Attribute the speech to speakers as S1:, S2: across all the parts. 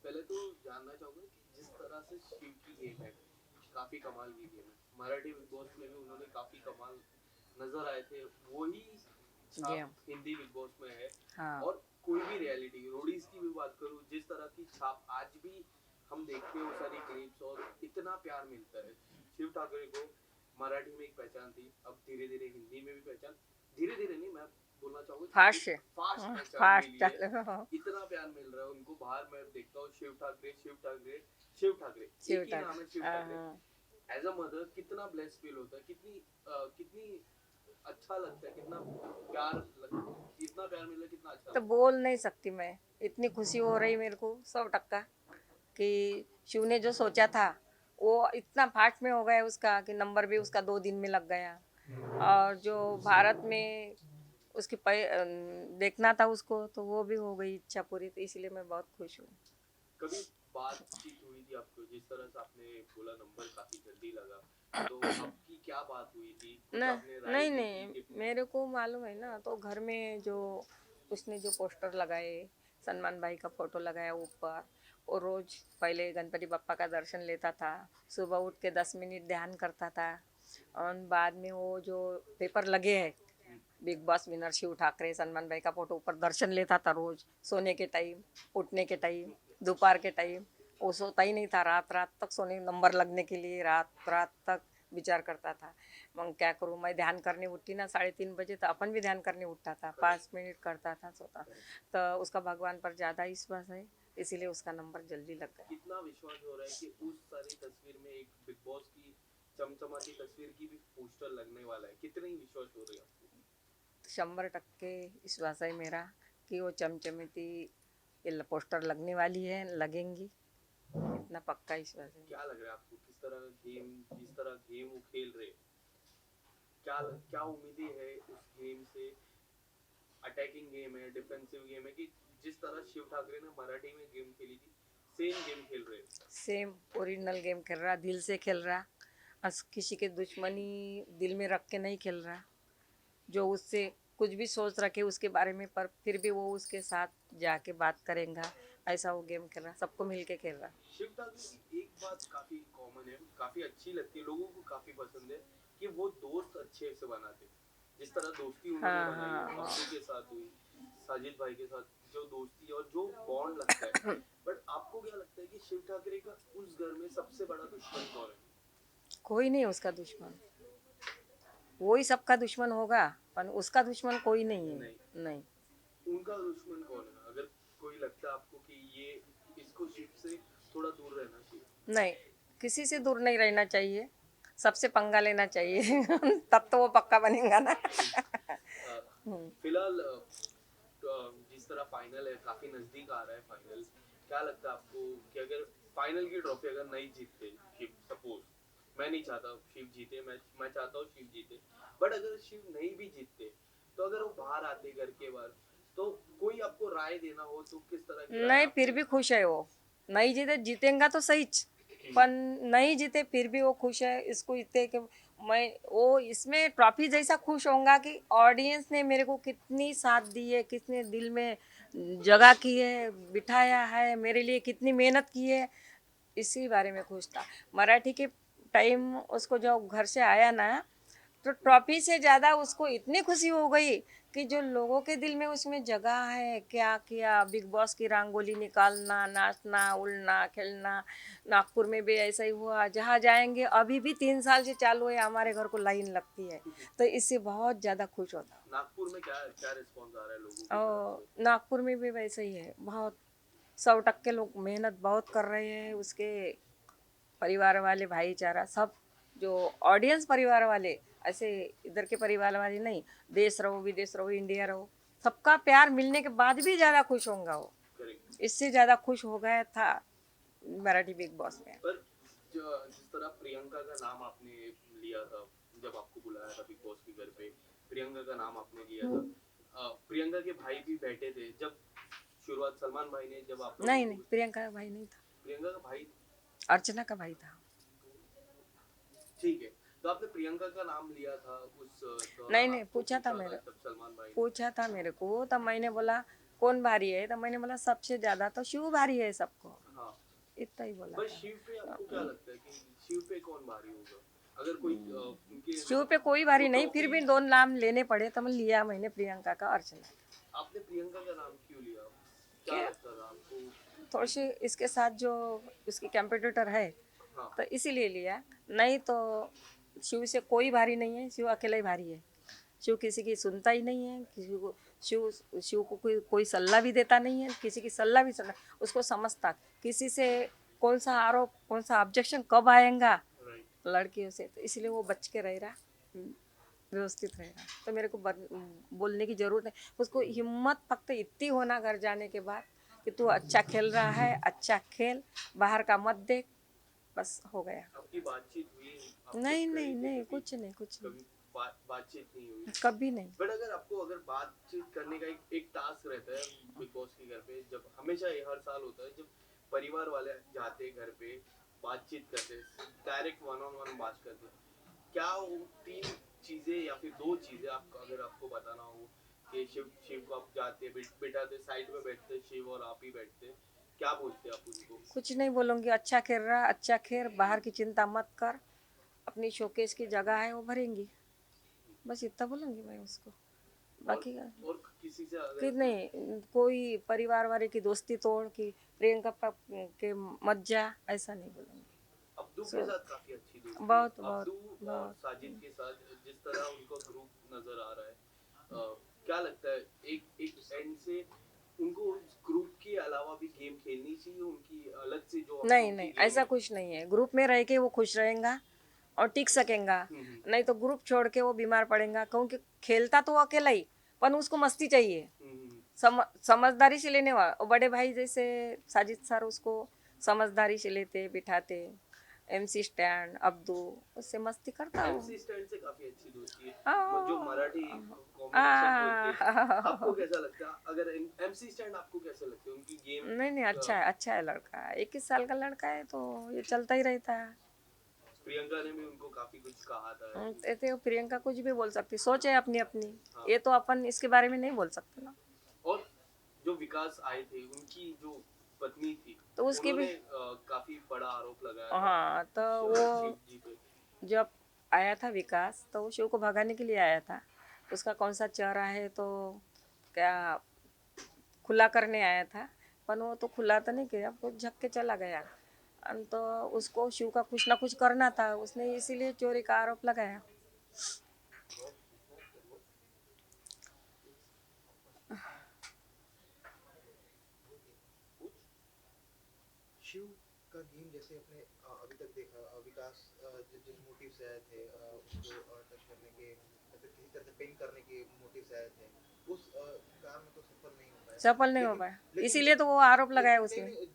S1: पहले तो जानना चाहूंगा कि जिस तरह से शिव की गेम है, काफी कमाल की गेम है। मराठी बिग बॉस में भी उन्होंने काफी कमाल नजर आए थे, वही छाप
S2: गेम।
S1: हिंदी बिग बॉस में है।
S2: हाँ।
S1: और कोई भी रियलिटी रोडीज की भी बात करूं, जिस तरह की छाप आज भी हम देखते हैं वो सारी क्लिप्स, और इतना प्यार मिलता है शिव ठाकरे को। मराठी में एक पहचान थी, अब धीरे धीरे हिंदी में भी पहचान, धीरे धीरे नहीं, मैं बोलना चाहूंगा कि
S2: फास्ट
S1: एक
S2: है।
S1: फास्ट पहचान
S2: फास्ट
S1: मिली है।
S2: चल रहा हो।
S1: इतना प्यार मिल रहा है उनको, बाहर मैं देखता हूँ शिव ठाकरे शिव ठाकरे शिव ठाकरे, एक ही
S2: शिवटाक।
S1: नाम है शिव ठाकरे।
S2: हाँ।
S1: एज अ मदर कितना ब्लेस फील होता है, कितनी अच्छा लगता है, कितना प्यार मिला, कितना अच्छा
S2: तो
S1: लगता
S2: बोल नहीं सकती मैं, इतनी खुशी हो रही मेरे को 100% कि शिव ने जो सोचा था वो इतना फास्ट में हो गया उसका कि नंबर भी उसका 2 दिन में लग गया। और जो भारत में उसकी देखना था उसको, तो वो भी हो गई इच्छा पूरी, तो इसलिए मैं बहुत खुश हूँ।
S1: है। कभी बातचीत हुई थी आपको, जिस तरह से आपने बोला नंबर काफी जल्दी लगा, तो आपकी क्या बात हुई थी, कुछ
S2: न
S1: आपने राय
S2: नहीं
S1: दी थी
S2: नहीं,
S1: कि
S2: मेरे को मालूम है ना, तो घर में जो उसने जो पोस्टर लगाए, सलमान भाई का फोटो लगाया ऊपर, और रोज पहले गणपति बप्पा का दर्शन लेता था, सुबह उठ के 10 मिनट ध्यान करता था, और बाद में वो जो पेपर लगे हैं Bigg Boss winner Shiv Thackeray, Salman भाई का फोटो ऊपर दर्शन लेता था रोज, सोने के टाइम, उठने के टाइम, दोपहर के टाइम। वो सोता ही नहीं था, रात रात तक सोने नंबर लगने के लिए रात रात तक विचार करता था। मग क्या करूँ, मैं ध्यान करने उठती ना 3:30 बजे, तो अपन भी ध्यान करने उठता था, 5 मिनट करता था, सोता। तो उसका भगवान पर ज़्यादा विश्वास है, इसीलिए उसका नंबर जल्दी लग गया।
S1: कितना विश्वास हो रहा है कि उस सारी तस्वीर में एक बिग बॉस की चमचमाती तस्वीर की भी पोस्टर लगने वाला है, कितनी विश्वास हो रही है आपको?
S2: 100% विश्वास है मेरा कि वो चमचमती ये पोस्टर लगने वाली है, लगेंगी, इतना पक्का विश्वास है।
S1: क्या लग रहा है आपको, किस तरह गेम, जिस तरह गेम वो खेल रहे, क्या क्या उम्मीदें है उस गेम से? अटैकिंग गेम है, डिफेंसिव गेम है, कि जिस तरह शिव ठाकरे ने मराठी में गेम खेली थी, सेम गेम खेल रहे हैं?
S2: सेम ओरिजिनल गेम खेल रहा, दिल से खेल रहा, किसी के दुश्मनी दिल में रख के नहीं खेल रहा। जो उससे कुछ भी सोच रखे उसके बारे में, पर फिर भी वो उसके साथ जाके बात करेगा, ऐसा वो गेम खेल रहा, सबको मिल के खेल रहा।
S1: शिव ठाकरे की एक बात काफी कॉमन है, काफी अच्छी लगती है लोगों को, काफी पसंद है कि वो दोस्त अच्छे से बनाते। जिस तरह दोस्ती उन्होंने
S2: हाँ
S1: बनाई,
S2: हाँ हाँ।
S1: अब्दू के साथ हुई, साजिद भाई के साथ, जो दोस्ती और जो बॉन्ड लगता है। बट आपको क्या लगता है कि शिव ठाकरे का उस घर में सबसे बड़ा दुश्मन कौन है?
S2: कोई नहीं उसका दुश्मन, वो ही सबका दुश्मन होगा, पर उसका दुश्मन कोई नहीं है।
S1: नहीं,
S2: नहीं।
S1: उनका दुश्मन कौन है, अगर कोई लगता है आपको कि ये इसको शिव से थोड़ा दूर रहना चाहिए?
S2: नहीं, किसी से दूर नहीं रहना चाहिए, सबसे पंगा लेना चाहिए तब तो वो पक्का बनेगा ना।
S1: अ,
S2: हम्म।
S1: फिलहाल जिस तरह फाइनल है, काफी नजदीक आ रहा है फाइनल, क्या लगता है आपको कि अगर फाइनल की ट्रॉफी अगर नहीं जीतते शिव, सपोज, मैं नहीं चाहता शिव जीते, मैं चाहता हूँ शिव जीते, बट अगर शिव नहीं भी जीतते, तो अगर वो बाहर आते घर के बाहर, तो कोई आपको राय देना हो तो किस तरह की राय
S2: नहीं,
S1: आप
S2: फिर भी
S1: देंगे?
S2: खुश है वो। नहीं जीते, जीतेगा तो सही, पर नहीं जीते फिर भी वो खुश है, इसको इतने कि मैं वो इसमें ट्रॉफी जैसा खुश होऊंगा कि ऑडियंस ने मेरे को कितनी साथ दी है, कितने दिल में जगह की है, बिठाया है मेरे लिए, कितनी मेहनत की है, इसी बारे में खुश था। मराठी के टाइम उसको जब घर से आया ना, तो ट्रॉफी से ज़्यादा उसको इतनी खुशी हो गई कि जो लोगों के दिल में उसमें जगह है, क्या किया, बिग बॉस की रंगोली निकालना, नाचना, उड़ना, खेलना। नागपुर में भी ऐसा ही हुआ, जहाँ जाएंगे अभी भी 3 साल से चालू है, हमारे घर को लाइन लगती है, तो इससे बहुत ज़्यादा खुश होता।
S1: नागपुर में क्या क्या रिस्पॉन्स आ रहा है लोगों की तरफ
S2: और
S1: से?
S2: नागपुर में भी वैसे ही है, बहुत 100% लोग मेहनत बहुत कर रहे हैं, उसके परिवार वाले, भाईचारा सब, जो ऑडियंस परिवार वाले, ऐसे इधर के परिवार वाले नहीं, देश रहो विदेश रहो इंडिया रहो, सबका प्यार मिलने के बाद भी ज़्यादा खुश होगा वो,
S1: करेक्ट।
S2: इससे ज़्यादा खुश हो गया था मराठी बिग बॉस में।
S1: पर जिस तरह प्रियंका का नाम आपने लिया था, जब आपको बुलाया था बिग बॉस के घर पे, प्रियंका का नाम आपने लिया था। प्रियंका के भाई भी बैठे थे जब शुरुआत, सलमान भाई ने जब आप लोगों
S2: नहीं नहीं,
S1: को,
S2: प्रियंका का भाई नहीं था,
S1: प्रियंका का भाई,
S2: अर्चना का भाई था।
S1: ठीक है, तो आपने प्रियंका का नाम लिया था, उस
S2: नहीं
S1: दौरान
S2: नहीं,
S1: आपको
S2: पूछा था
S1: पूछा था
S2: मेरे,
S1: जब सलमान भाई ने?
S2: पूछा था मेरे को, तब मैंने बोला कौन भारी है, तब मैंने बोला सबसे ज़्यादा तो शिव भारी है सबको।
S1: हाँ,
S2: इतना ही बोला
S1: पर
S2: था।
S1: शिव पे आपको क्या लगता है कि शिव पे कौन भारी होगा? अगर कोई उनके
S2: शिव पे कोई भारी
S1: वो
S2: नहीं, फिर भी
S1: ट्रॉफी
S2: 2 नाम लेने पड़े तो मैं लिया मैंने प्रियंका का, अर्चना।
S1: आपने प्रियंका का नाम क्यों लिया? क्या
S2: क्या
S1: लगता था आपको?
S2: थोड़ी सी इसके साथ जो उसकी कंपटीटर है
S1: हाँ,
S2: तो इसीलिए लिया, नहीं तो शिव से कोई भारी नहीं है, शिव अकेला ही भारी है। शिव किसी की सुनता ही नहीं है, किसी को शिव शिव को कोई कोई सलाह भी देता नहीं है, किसी की सलाह भी सुनना उसको समझता, किसी से कौन सा आरोप कौन सा ऑब्जेक्शन कब आएगा
S1: राइट।
S2: लड़कियों से, तो इसलिए वो बच के रह रहा, व्यवस्थित रह रहा। तो मेरे को बोलने की जरूरत है, उसको हिम्मत फक्त इतनी होना घर जाने के बाद कि तू अच्छा खेल रहा है, अच्छा खेल, बाहर का मत देख, बस हो गया।
S1: आपकी बातचीत हुई आपसे
S2: नहीं नहीं
S1: पहले
S2: नहीं,
S1: कभी?
S2: कुछ नहीं कुछ नहीं,
S1: कभी बातचीत नहीं हुई?
S2: कभी नहीं।
S1: बट अगर आपको अगर बातचीत करने का एक टास्क रहता है बिग बॉस के घर पे, जब हमेशा ये हर साल होता है जब परिवार वाले जाते हैं घर पे, बातचीत करते डायरेक्ट वन ऑन वन बात करते, क्या वो तीन चीजें या फिर दो चीजें आप अगर आपको बताना हो कि शिव शिव को आप जाते बिठाते साइड में बैठते शिव और आप ही बैठते, क्या बोलते आप उनको?
S2: कुछ नहीं बोलूँगी, अच्छा खेल रहा, अच्छा खेल, बाहर की चिंता मत कर, अपनी शोकेस की जगह है वो भरेंगी, बस इतना बोलूँगी मैं उसको।
S1: और
S2: बाकी
S1: और किसी से
S2: कि
S1: अगर
S2: नहीं, कोई परिवार वाले की दोस्ती तोड़ कि प्रियंका के मत जा, ऐसा नहीं बोलूँगी।
S1: अब्दू के
S2: सो
S1: साथ काफी अच्छी दोस्ती है,
S2: बहुत बहुत
S1: अब्दू और
S2: बहुत
S1: साजिद के साथ जिस तरह उनका ग्रुप नजर आ रहा है, क्या लगता है एक एक एंड से उनको ग्रुप के अलावा भी गेम खेलनी चाहिए, उनकी अलग से जो
S2: नहीं
S1: उनकी
S2: नहीं,
S1: गेम
S2: ऐसा
S1: है?
S2: कुछ नहीं है, ग्रुप में रह के वो खुश रहेगा और टिक सकेगा,
S1: हम्म।
S2: नहीं तो ग्रुप छोड़ के वो बीमार पड़ेगा, क्योंकि खेलता तो वो अकेला ही, पर उसको मस्ती चाहिए,
S1: हम्म।
S2: समझदारी से लेने वाला, और बड़े भाई जैसे साजिद सर उसको समझदारी से लेते बिठाते, MC स्टैंड अब्दू, उससे मस्ती करता हूँ।
S1: एमसी स्टैंड से काफी अच्छी दोस्ती है, जो मराठी
S2: आ,
S1: कॉम्बिनेशन बोलते हैं, आपको
S2: आ,
S1: कैसा लगता है? अगर एमसी स्टैंड आपको कैसे लगते हैं उनकी गेम?
S2: नहीं नहीं, अच्छा है लड़का, 21 साल का लड़का है तो ये चलता ही रहता है।
S1: प्रियंका ने भी उनको काफी कुछ कहा था।
S2: ऐसे प्रियंका कुछ भी बोल सकती, सोच है अपनी अपनी,
S1: हाँ।
S2: ये तो अपन इसके बारे में नहीं बोल सकते ना।
S1: और जो विकास आए थे उनकी जो पत्नी थी,
S2: तो उसकी भी,
S1: उन्होंने काफी बड़ा आरोप लगाया था
S2: हाँ तो वो
S1: शिव जी पे।
S2: जब आया था विकास तो वो शिव को भगाने के लिए आया था, उसका कौन सा चेहरा है तो क्या खुला करने आया था, पर वो तो खुला तो नहीं किया, वो झक के चला गया। तो उसको शिव का कुछ ना कुछ करना था, उसने इसीलिए चोरी का आरोप लगाया।
S3: शिव का गेम जैसे अपने अभी तक देखा, विकास जिस मोटिव से आए थे, उसको टच करने के या फिर किसी तरह से पेन करने के मोटिव से आए थे, उस काम में तो सफल नहीं हो पाए।
S2: सफल नहीं हो
S3: लेकिन
S2: पाया,
S3: लेकिन
S2: इसीलिए तो वो आरोप लगाया
S3: लेकिन कहीं
S2: उसने।
S3: नहीं,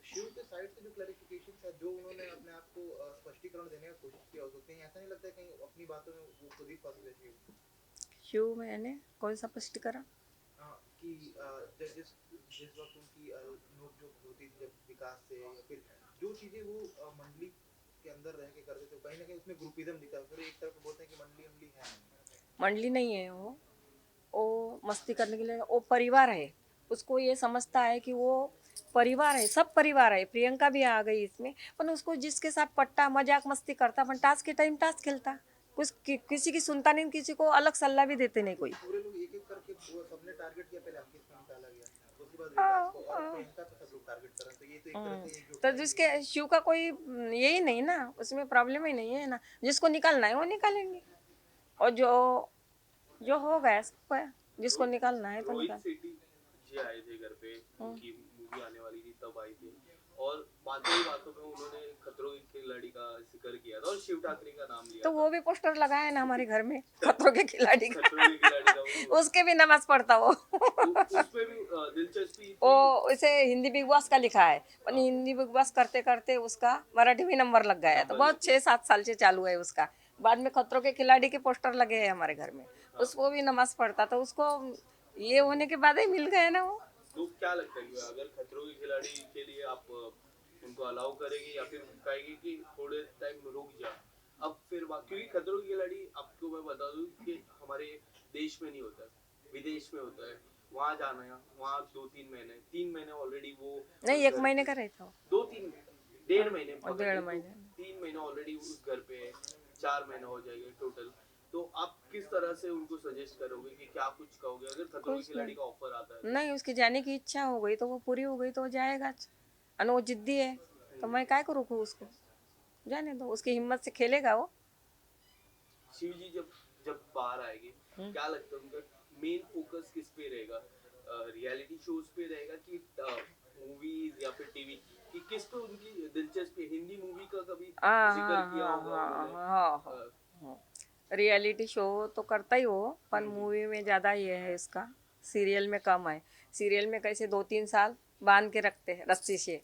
S3: शिव के साइड से जो क्लैरिफिकेशन है, जो उन्होंने अपने आप को स्पष्टीकरण देने का कोशिश किया, उसको कहीं ऐसा नहीं लगता है कहीं अपनी बातों में वो खुद ही फंस गए शिव?
S2: शिव मैंने कौन सा स्पष्टीकरण?
S3: कि जिस जिस वक्त उनकी नोकझोंक होती थी जब विकास से, या फिर जो चीजें वो मंडली के अंदर रह के करते थे, कहीं ना कहीं उसमें ग्रुपिज्म दिखा, फिर एक तरफ बोलते हैं कि मंडली मंडली है नहीं।
S2: मंडली नहीं है वो मस्ती करने के लिए, वो परिवार है, उसको ये समझता है कि वो परिवार है, सब परिवार है, प्रियंका भी आ गई इसमें, पर उसको जिसके साथ पट्टा मजाक मस्ती करता, पर टास्क के टाइम टास्क खेलता, किसी की सुनता नहीं, किसी को अलग सलाह भी देते नहीं कोई।
S3: क्योंकि पूरे लोग एक एक करके वो सबने टारगेट किया, पहले अंकित को निकाला गया, उसके बाद विकास
S2: हाँ
S3: को, और
S2: हाँ।
S3: प्रियंका को सब लोग टारगेट कर रहे हैं, तो ये तो एक तरह से
S2: तो
S3: एकजुटता ही
S2: जिसके
S3: है।
S2: शिव का कोई यही नहीं ना, उसमें प्रॉब्लम ही नहीं है ना, जिसको निकालना है वो निकालेंगे, और जो जो हो गया सबको है, जिसको
S1: रोहित
S2: निकालना है तो
S1: रोहित
S2: निकाल।
S1: सेठी जी आए थे घर पे, उनकी मूवी आने वाली थी तब आए थे, और बातों ही बातों में उन्होंने खतरों के खिलाड़ी का जिक्र किया था और शिव ठाकरे का नाम लिया
S2: तो
S1: था।
S2: वो भी पोस्टर लगाया है ना हमारे घर में, खतरों के खिलाड़ी
S1: खतरों के खिलाड़ी का
S2: का। उसके भी नमाज पढ़ता वो।
S1: उसमें भी दिलचस्पी
S2: वो
S1: थी।
S2: उसे हिंदी बिग बॉस का लिखा है, पर
S1: हाँ,
S2: हिंदी बिग बॉस करते करते उसका मराठी में नंबर लग गया है, तो
S1: नंबर
S2: बहुत
S1: लग गया।
S2: 6-7 साल से चालू है उसका। बाद में खतरों के खिलाड़ी के पोस्टर लगे हैं हमारे घर में,
S1: हाँ।
S2: उसको भी नमाज पढ़ता, तो उसको ये होने के बाद ही मिल गए ना वो।
S1: तो क्या लगता है कि अगर खतरों के खिलाड़ी के लिए आप उनको अलाउ करेंगे या फिर कहेंगे कि थोड़े टाइम रुक जा? अब फिर क्योंकि खतरों के खिलाड़ी आपको मैं बता दूं कि हमारे देश में नहीं होता है, विदेश में होता है, वहाँ जाना है, वहाँ 2-3 महीने, 3 महीने ऑलरेडी वो
S2: नहीं,
S1: उस
S2: 1
S1: घर
S2: महीने
S1: पे-
S2: का रहता हो।
S1: 2-3 1.5 महीने पकड़
S2: डेढ़
S1: ले तो
S2: महीने।
S1: 3 महीने ऑलरेडी उस घर पे है, 4 महीने हो जाएंगे टोटल। तो आप किस तरह से उनको सजेस्ट करोगे कि क्या कुछ कहोगे अगर खतरों के
S2: कुछ
S1: खिलाड़ी
S2: नहीं।
S1: का ऑफर आता है?
S2: नहीं, उसकी जाने की इच्छा हो गई तो वो पूरी हो गई तो वो जाएगा। और वो जिद्दी है तो मैं काय को रोकूं उसको, जाने दो, उसकी हिम्मत से खेलेगा वो।
S1: शिव जी जब जब बाहर आएंगे, क्या लगता है उनका मेन फोकस किस पे रहेगा? रियलिटी शोज पे रहेगा कि मूवीज या फिर टीवी, कि किस पे उनकी दिलचस्पी है? हिंदी मूवी का कभी
S2: हाँ
S1: जिक्र
S2: हाँ
S1: किया
S2: हाँ
S1: होगा
S2: हाँ
S1: उन्होंने?
S2: हाँ हाँ हाँ। रियलिटी शो तो करता ही हो, पर मूवी में ज़्यादा ये है इसका, सीरियल में कम है। सीरियल में कैसे 2-3 साल बांध के रखते हैं रस्सी से,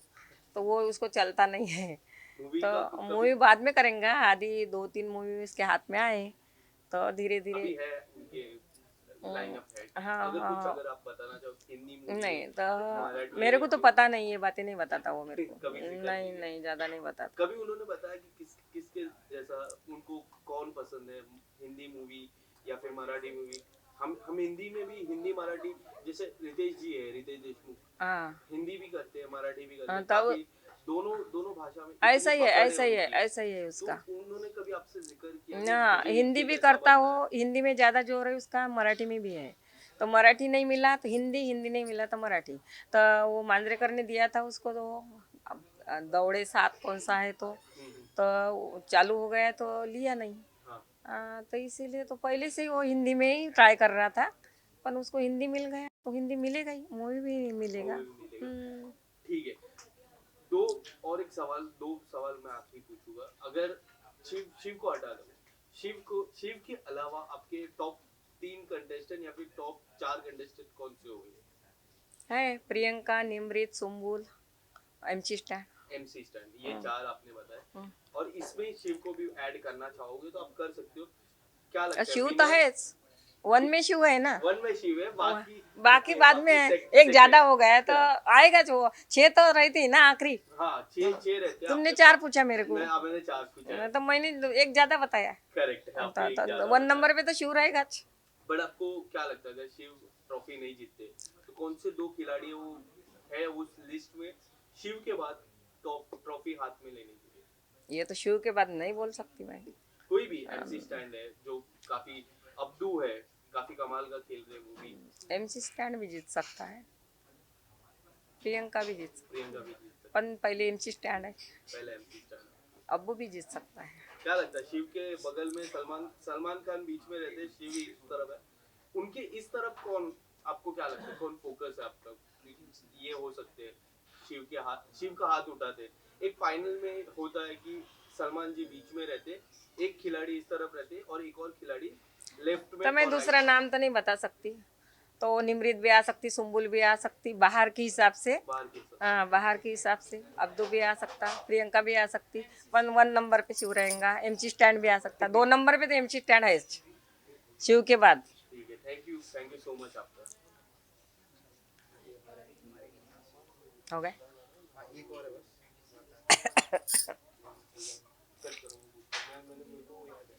S2: तो वो उसको चलता नहीं है।
S1: मूवी का
S2: तो
S1: कभी
S2: मूवी बाद में करेंगे, आधी 2-3 मूवी इसके हाथ में आए तो धीरे धीरे।
S1: अभी है उनके लाइनअप है,
S2: हाँ
S1: अगर कुछ
S2: हाँ।
S1: अगर आप बताना चाहो हिंदी मूवी
S2: नहीं
S1: है,
S2: तो
S1: मराठी
S2: मेरे
S1: है
S2: को तो
S1: तो
S2: पता नहीं, ये बातें नहीं बताता वो मेरे को।
S1: कभी जिक्र
S2: नहीं
S1: किया?
S2: नहीं, ज़्यादा नहीं बताता।
S1: कभी उन्होंने बताया कि किसके जैसा उनको कौन पसंद है, हिंदी मूवी या फिर मराठी मूवी? हम हिंदी में भी, हिंदी मराठी, जैसे रितेश जी है, रितेश देशमुख,
S2: हाँ
S1: हिंदी भी करते हैं मराठी भी करते
S2: हाँ,
S1: हैं,
S2: तब
S1: काफी दोनों दोनों भाषा में
S2: ऐसा
S1: इतनी
S2: ही है,
S1: पकड़
S2: ऐसा ही है,
S1: उनकी।
S2: ऐसा ही है
S1: तो
S2: उसका।
S1: उन्होंने कभी आपसे जिक्र किया कि
S2: ना,
S1: मुझे
S2: हिंदी
S1: इनके
S2: भी
S1: जैसा
S2: करता
S1: बनना
S2: हो,
S1: है?
S2: हिंदी में ज़्यादा जोर है उसका, मराठी में भी है। तो मराठी नहीं मिला तो हिंदी, हिंदी नहीं मिला तो मराठी। तो वो मांजरेकर ने दिया था उसको, तो अब दौड़े साथ कौन सा है तो वो चालू हो गया तो लिया नहीं।
S1: हाँ,
S2: तो इसीलिए तो पहले से ही वो हिंदी में ही ट्राई कर रहा था, पर उसको हिंदी मिल गया तो हिंदी मिलेगा ही, मूवी भी मिलेगा।
S1: मूवी भी मिलेगा।
S2: हम्म।
S1: ठीक है, दो और एक सवाल, दो सवाल मैं आखिरी पूछूंगा। अगर शिव शिव को हटा दो, शिव के अलावा आपके टॉप 3 कंटेस्टेंट या फिर टॉप 4 कंटेस्टेंट कौन से हो गए?
S2: है Priyanka, Nimrit, Sumbul, MC stand.
S1: MC stand, ये 4 आपने बताए,
S2: हम्म।
S1: और इसमें शिव को भी ऐड करना चाहोगे तो आप कर सकते हो। क्या
S2: और
S1: लगता है
S2: शिव तो
S1: विनर?
S2: है, 1 में शिव है ना।
S1: वन में शिव है, बाकी
S2: बाकी बाद में है, एक ज्यादा हो गया तो आएगा जो 6 तो रहती है ना आखिरी।
S1: हाँ, 6 रहते हैं
S2: तुमने
S1: आपके
S2: 4
S1: पास।
S2: पूछा मेरे को,
S1: मैंने 4 पूछा है।
S2: तो मैंने एक ज्यादा बताया।
S1: करेक्ट है, आपने एक
S2: तो
S1: ज्यादा
S2: 1
S1: बताया।
S2: नंबर पे तो शिव रहेगा।
S1: बट आपको क्या लगता है अगर शिव ट्रॉफी नहीं जीतते तो कौन से 2 खिलाड़ी वो है उस लिस्ट में शिव के बाद टॉप ट्रॉफी हाथ में लेने के लिए?
S2: ये तो शिव के बाद नहीं बोल सकती मैं।
S1: कोई भी MC स्टैंड है जो काफी अब्दू है, काफी कमाल का खेल रहे हैं वो भी,
S2: MC स्टैंड भी जीत सकता है, प्रियंका भी जीत सकती
S1: प्रियंका भी
S2: है,
S1: जीत सकती
S2: पर पहले MC स्टैंड है,
S1: है, पहले MC स्टैंड।
S2: अब्बू भी जीत सकता है।
S1: क्या लगता है शिव के बगल में सलमान खान बीच में रहते हैं, शिव इस तरफ है, उनके इस तरफ कौन, आपको क्या लगता है कौन फोकस है आपका? ये हो सकते हैं शिव का हाथ उठाते। एक फाइनल में होता है कि सलमान जी बीच में रहते, एक खिलाड़ी इस तरफ रहते और एक और खिलाड़ी लेफ्ट में
S2: तो मैं
S1: और
S2: दूसरा
S1: राइट
S2: नाम तो नहीं बता सकती, तो निमृत भी आ सकती, सुम्बुल भी आ सकती बाहर के हिसाब से।
S1: बाहर के साथ।
S2: हाँ, बाहर के हिसाब से अब्दू भी आ सकता, प्रियंका भी आ सकती, 1 नंबर पे शिव रहेगा, MC स्टैंड भी आ सकता, 2 नंबर पे तो MC स्टैंड है शिव के बाद।
S1: ठीक है, थैंक यू सो मच आपका।
S2: हो गए।
S3: हाँ, एक और है बस।
S1: कट करूंगा। मैंने मेरे को याद है।